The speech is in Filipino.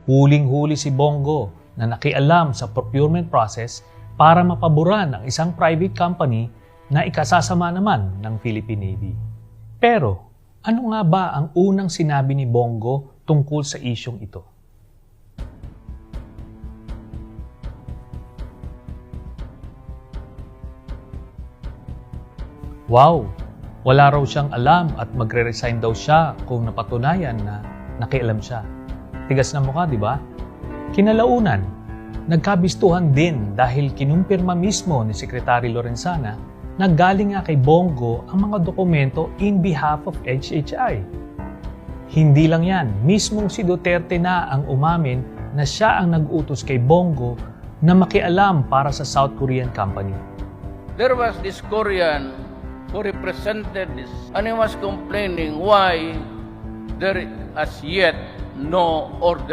Huling-huli si Bongo na nakialam sa procurement process para mapaboran ang isang private company na ikasasama naman ng Philippine Navy. Pero ano nga ba ang unang sinabi ni Bongo tungkol sa isyong ito? Wow! Wala raw siyang alam at magre-resign daw siya kung napatunayan na nakialam siya. Tigas na mukha, di ba? Kinalaunan, nagkabistuhan din dahil kinumpirma mismo ni Secretary Lorenzana na galing nga kay Bongo ang mga dokumento in behalf of HHI. Hindi lang yan, mismong si Duterte na ang umamin na siya ang nag-utos kay Bongo na makialam para sa South Korean company. There was this Korean who represented this, and he was complaining why there as yet no order